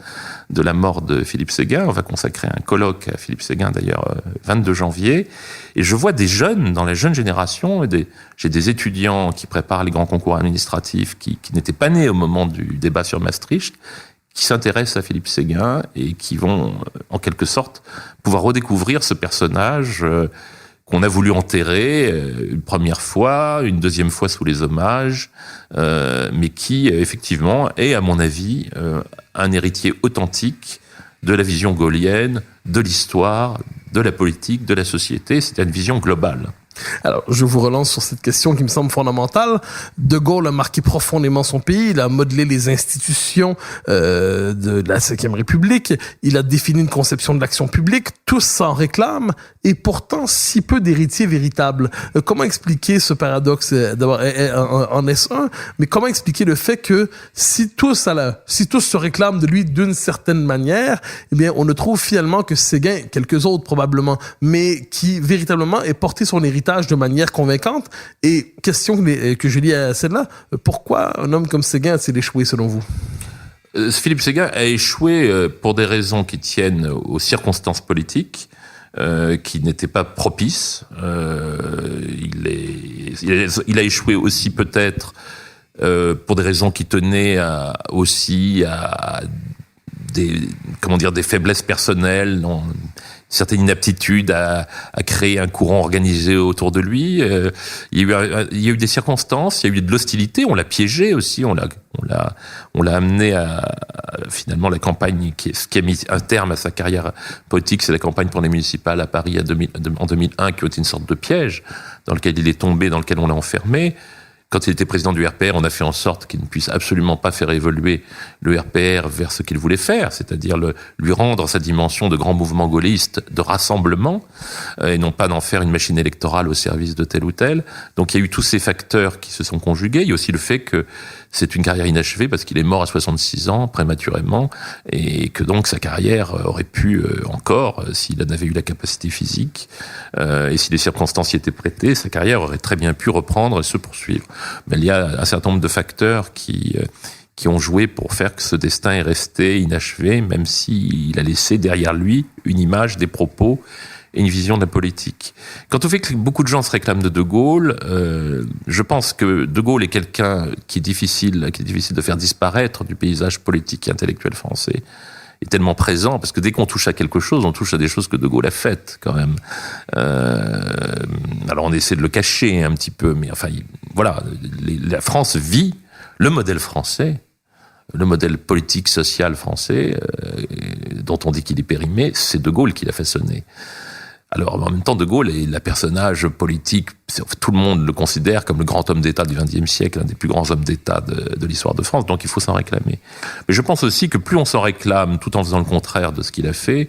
de la mort de Philippe Séguin. On va consacrer un colloque à Philippe Séguin, d'ailleurs, 22 janvier. Et je vois des jeunes, dans la jeune génération, j'ai des étudiants qui préparent les grands concours administratifs, qui n'étaient pas nés au moment du débat sur Maastricht, qui s'intéressent à Philippe Séguin et qui vont, en quelque sorte, pouvoir redécouvrir ce personnage qu'on a voulu enterrer une première fois, une deuxième fois sous les hommages, mais qui, effectivement, est, à mon avis, un héritier authentique de la vision gaullienne, de l'histoire, de la politique, de la société. C'était une vision globale. Alors, je vous relance sur cette question qui me semble fondamentale. De Gaulle a marqué profondément son pays, il a modelé les institutions de la Cinquième République, il a défini une conception de l'action publique, tous s'en réclament, et pourtant si peu d'héritiers véritables. Comment expliquer ce paradoxe? D'abord, en est-ce un, mais comment expliquer le fait que si tous se réclament de lui d'une certaine manière, eh bien, on ne trouve finalement que Séguin, quelques autres probablement, mais qui véritablement est porté son héritage de manière convaincante. Et question que je lis à celle-là, pourquoi un homme comme Séguin a-t-il échoué selon vous? Philippe Séguin a échoué pour des raisons qui tiennent aux circonstances politiques, qui n'étaient pas propices. Il a échoué aussi peut-être pour des raisons qui tenaient aussi à des faiblesses personnelles, certaine inaptitude à créer un courant organisé autour de lui. Il y a eu des circonstances, il y a eu de l'hostilité, on l'a piégé aussi, on l'a amené à finalement la campagne ce qui a mis un terme à sa carrière politique, c'est la campagne pour les municipales à Paris en 2001, qui a été une sorte de piège dans lequel il est tombé, dans lequel on l'a enfermé. Quand il était président du RPR, on a fait en sorte qu'il ne puisse absolument pas faire évoluer le RPR vers ce qu'il voulait faire, c'est-à-dire lui rendre sa dimension de grand mouvement gaulliste, de rassemblement, et non pas d'en faire une machine électorale au service de tel ou tel. Donc il y a eu tous ces facteurs qui se sont conjugués. Il y a aussi le fait que c'est une carrière inachevée parce qu'il est mort à 66 ans, prématurément, et que donc sa carrière aurait pu encore, s'il en avait eu la capacité physique, et si les circonstances y étaient prêtées, sa carrière aurait très bien pu reprendre et se poursuivre. Mais il y a un certain nombre de facteurs qui ont joué pour faire que ce destin est resté inachevé, même s'il a laissé derrière lui une image, des propos et une vision de la politique. Quant au fait que beaucoup de gens se réclament de Gaulle, je pense que De Gaulle est quelqu'un qui est difficile de faire disparaître du paysage politique et intellectuel français. Est tellement présent, parce que dès qu'on touche à quelque chose, on touche à des choses que De Gaulle a faites, quand même. Alors on essaie de le cacher un petit peu, mais enfin, voilà, la France vit le modèle français, le modèle politique, social français, dont on dit qu'il est périmé, c'est De Gaulle qui l'a façonné. Alors, en même temps, De Gaulle est le personnage politique, tout le monde le considère comme le grand homme d'État du XXe siècle, l'un des plus grands hommes d'État de l'histoire de France, donc il faut s'en réclamer. Mais je pense aussi que plus on s'en réclame, tout en faisant le contraire de ce qu'il a fait,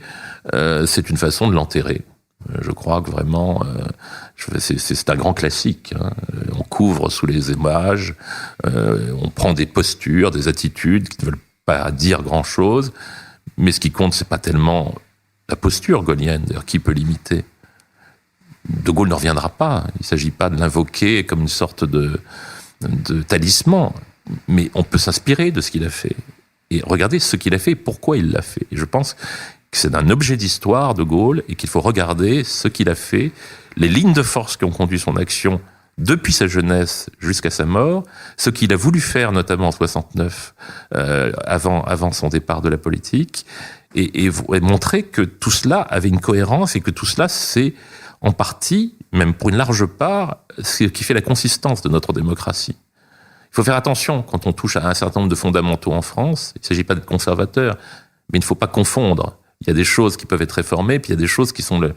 c'est une façon de l'enterrer. Je crois que vraiment, c'est un grand classique. Hein. On couvre sous les images, on prend des postures, des attitudes qui ne veulent pas dire grand-chose, mais ce qui compte, c'est pas tellement la posture gaullienne, d'ailleurs, qui peut l'imiter. De Gaulle ne reviendra pas. Il ne s'agit pas de l'invoquer comme une sorte de talisman, mais on peut s'inspirer de ce qu'il a fait et regarder ce qu'il a fait et pourquoi il l'a fait. Et je pense que c'est un objet d'histoire, De Gaulle, et qu'il faut regarder ce qu'il a fait, les lignes de force qui ont conduit son action depuis sa jeunesse jusqu'à sa mort, ce qu'il a voulu faire notamment en 69, avant son départ de la politique, et montrer que tout cela avait une cohérence et que tout cela, c'est en partie, même pour une large part, ce qui fait la consistance de notre démocratie. Il faut faire attention quand on touche à un certain nombre de fondamentaux en France. Il ne s'agit pas d'être conservateur, mais il ne faut pas confondre. Il y a des choses qui peuvent être réformées, puis il y a des choses qui sont les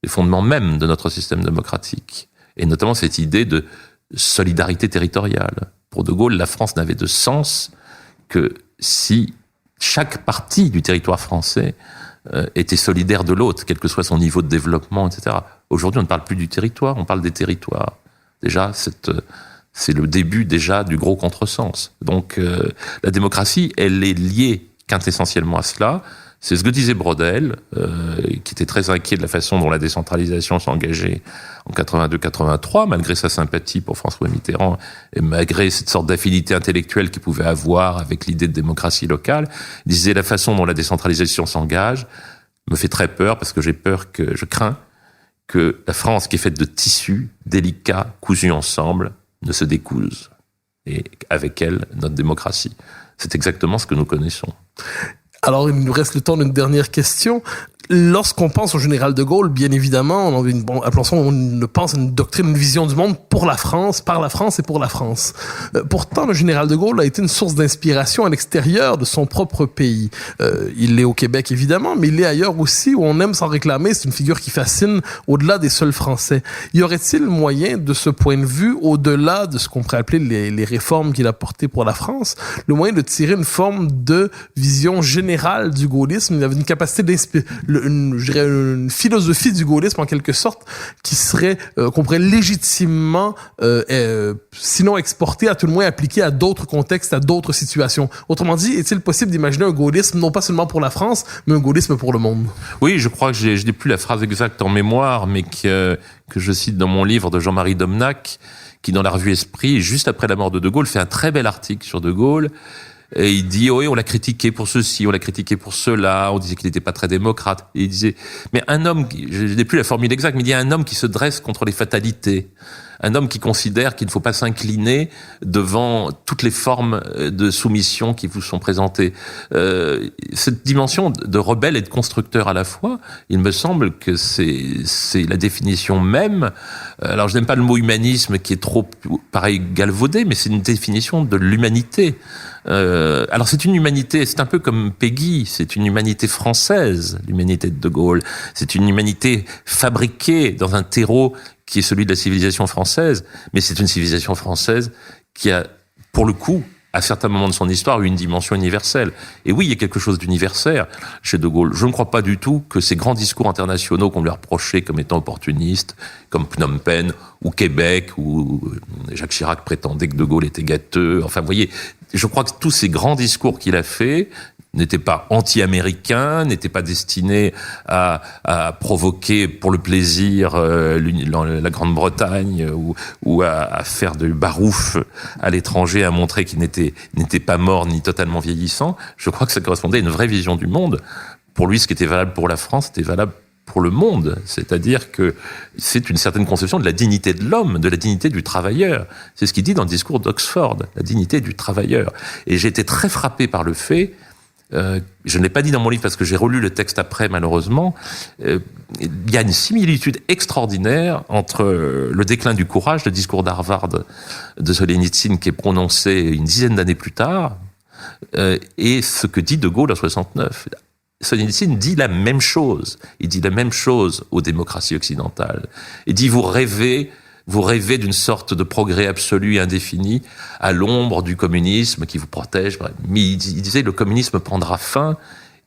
fondements même de notre système démocratique. Et notamment cette idée de solidarité territoriale. Pour De Gaulle, la France n'avait de sens que si chaque partie du territoire français était solidaire de l'autre, quel que soit son niveau de développement, etc. Aujourd'hui, on ne parle plus du territoire, on parle des territoires. Déjà, c'est le début déjà du gros contresens. Donc, la démocratie, elle est liée quintessentiellement à cela. C'est ce que disait Brodel, qui était très inquiet de la façon dont la décentralisation s'engageait en 82-83, malgré sa sympathie pour François Mitterrand et malgré cette sorte d'affinité intellectuelle qu'il pouvait avoir avec l'idée de démocratie locale. Il disait la façon dont la décentralisation s'engage me fait très peur parce que je crains que la France, qui est faite de tissus délicats, cousus ensemble, ne se découse. Et avec elle, notre démocratie. C'est exactement ce que nous connaissons. Alors, il nous reste le temps d'une dernière question. Lorsqu'on pense au général de Gaulle, bien évidemment, on pense à une doctrine, une vision du monde pour la France, par la France et pour la France. Pourtant, le général de Gaulle a été une source d'inspiration à l'extérieur de son propre pays. Il l'est au Québec, évidemment, mais il l'est ailleurs aussi, où on aime s'en réclamer. C'est une figure qui fascine au-delà des seuls Français. Y aurait-il moyen, de ce point de vue, au-delà de ce qu'on pourrait appeler les réformes qu'il a portées pour la France, le moyen de tirer une forme de vision générale du gaullisme? Il avait une capacité d'inspirer, une philosophie du gaullisme en quelque sorte qui serait qu'on pourrait légitimement sinon exporter, à tout le moins appliquer à d'autres contextes, à d'autres situations. Autrement dit, est-il possible d'imaginer un gaullisme non pas seulement pour la France, mais un gaullisme pour le monde? Oui, je crois que je n'ai plus la phrase exacte en mémoire, mais que je cite dans mon livre de Jean-Marie Domnac, qui dans la revue Esprit, juste après la mort de Gaulle, fait un très bel article sur De Gaulle. Et il dit, oui, on l'a critiqué pour ceci, on l'a critiqué pour cela, on disait qu'il n'était pas très démocrate. Et il disait, mais un homme, je n'ai plus la formule exacte, mais il y a un homme qui se dresse contre les fatalités. Un homme qui considère qu'il ne faut pas s'incliner devant toutes les formes de soumission qui vous sont présentées. Cette dimension de rebelle et de constructeur à la fois, il me semble que c'est la définition même. Alors je n'aime pas le mot humanisme qui est trop, pareil, galvaudé, mais c'est une définition de l'humanité. Alors c'est une humanité, c'est un peu comme Péguy, c'est une humanité française, l'humanité de De Gaulle. C'est une humanité fabriquée dans un terreau qui est celui de la civilisation française, mais c'est une civilisation française qui a, pour le coup, à certains moments de son histoire, eu une dimension universelle. Et oui, il y a quelque chose d'universel chez De Gaulle. Je ne crois pas du tout que ces grands discours internationaux qu'on lui a reprochés comme étant opportunistes, comme Phnom Penh ou Québec, où Jacques Chirac prétendait que De Gaulle était gâteux. Enfin, vous voyez, je crois que tous ces grands discours qu'il a faits n'étaient pas anti-américains, n'étaient pas destinés à provoquer pour le plaisir la Grande-Bretagne ou à faire de barouf à l'étranger, à montrer qu'il n'était pas mort ni totalement vieillissant. Je crois que ça correspondait à une vraie vision du monde. Pour lui, ce qui était valable pour la France, c'était valable pour le monde. C'est-à-dire que c'est une certaine conception de la dignité de l'homme, de la dignité du travailleur. C'est ce qu'il dit dans le discours d'Oxford, la dignité du travailleur. Et j'ai été très frappé par le fait, je ne l'ai pas dit dans mon livre parce que j'ai relu le texte après, malheureusement, il y a une similitude extraordinaire entre le déclin du courage, le discours d'Harvard de Solzhenitsyn qui est prononcé une dizaine d'années plus tard, et ce que dit De Gaulle en 69. Solzhenitsyn dit la même chose. Il dit la même chose aux démocraties occidentales. Il dit, vous rêvez d'une sorte de progrès absolu et indéfini à l'ombre du communisme qui vous protège. Mais il disait, le communisme prendra fin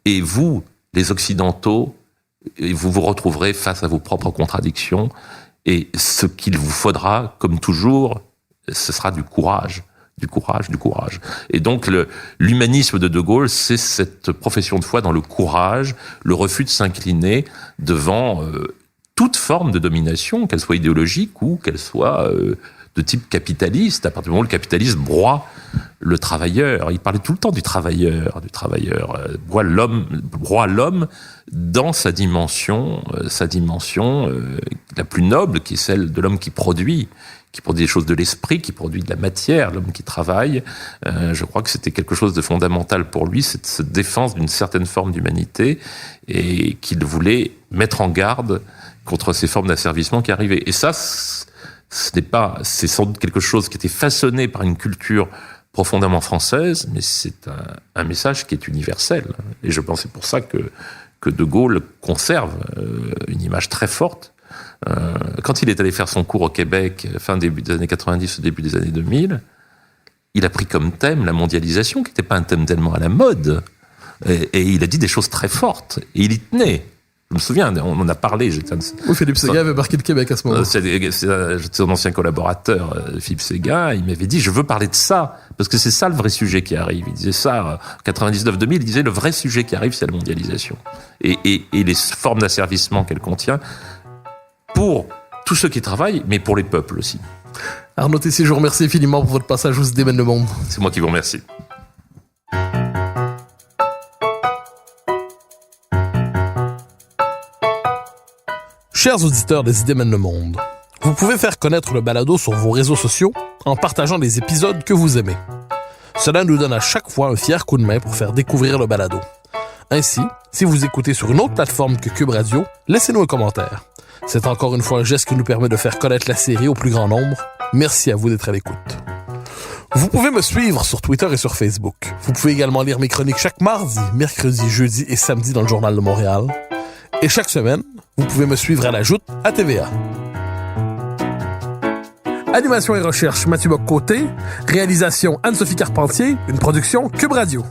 et vous, les Occidentaux, vous vous retrouverez face à vos propres contradictions et ce qu'il vous faudra, comme toujours, ce sera du courage. Du courage. Et donc, l'humanisme de Gaulle, c'est cette profession de foi dans le courage, le refus de s'incliner devant toute forme de domination, qu'elle soit idéologique ou qu'elle soit de type capitaliste. À partir du moment où le capitalisme broie le travailleur, il parlait tout le temps du travailleur, broie l'homme dans sa dimension la plus noble, qui est celle de l'homme qui produit des choses de l'esprit, qui produit de la matière, l'homme qui travaille. Je crois que c'était quelque chose de fondamental pour lui, cette défense d'une certaine forme d'humanité, et qu'il voulait mettre en garde contre ces formes d'asservissement qui arrivaient. Et ça, c'est sans doute quelque chose qui était façonné par une culture profondément française, mais c'est un message qui est universel. Et je pense que c'est pour ça que De Gaulle conserve une image très forte. Quand il est allé faire son cours au Québec, début des années 90, au début des années 2000, il a pris comme thème la mondialisation, qui n'était pas un thème tellement à la mode. Et il a dit des choses très fortes. Et il y tenait. Je me souviens, on en a parlé. Philippe Séguin avait marqué le Québec à ce moment-là. J'étais son ancien collaborateur, Philippe Séguin. Il m'avait dit, je veux parler de ça, parce que c'est ça le vrai sujet qui arrive. Il disait ça, en 99-2000, il disait, le vrai sujet qui arrive, c'est la mondialisation. Et les formes d'asservissement qu'elle contient, pour tous ceux qui travaillent, mais pour les peuples aussi. Arnaud Tessier, je vous remercie infiniment pour votre passage où se démène le monde. C'est moi qui vous remercie. Chers auditeurs des Idées mènent le monde, vous pouvez faire connaître le balado sur vos réseaux sociaux en partageant les épisodes que vous aimez. Cela nous donne à chaque fois un fier coup de main pour faire découvrir le balado. Ainsi, si vous écoutez sur une autre plateforme que Cube Radio, laissez-nous un commentaire. C'est encore une fois un geste qui nous permet de faire connaître la série au plus grand nombre. Merci à vous d'être à l'écoute. Vous pouvez me suivre sur Twitter et sur Facebook. Vous pouvez également lire mes chroniques chaque mardi, mercredi, jeudi et samedi dans le Journal de Montréal. Et chaque semaine, vous pouvez me suivre à la Joute à TVA. Animation et recherche, Mathieu Bock-Côté. Réalisation, Anne-Sophie Carpentier. Une production Cube Radio.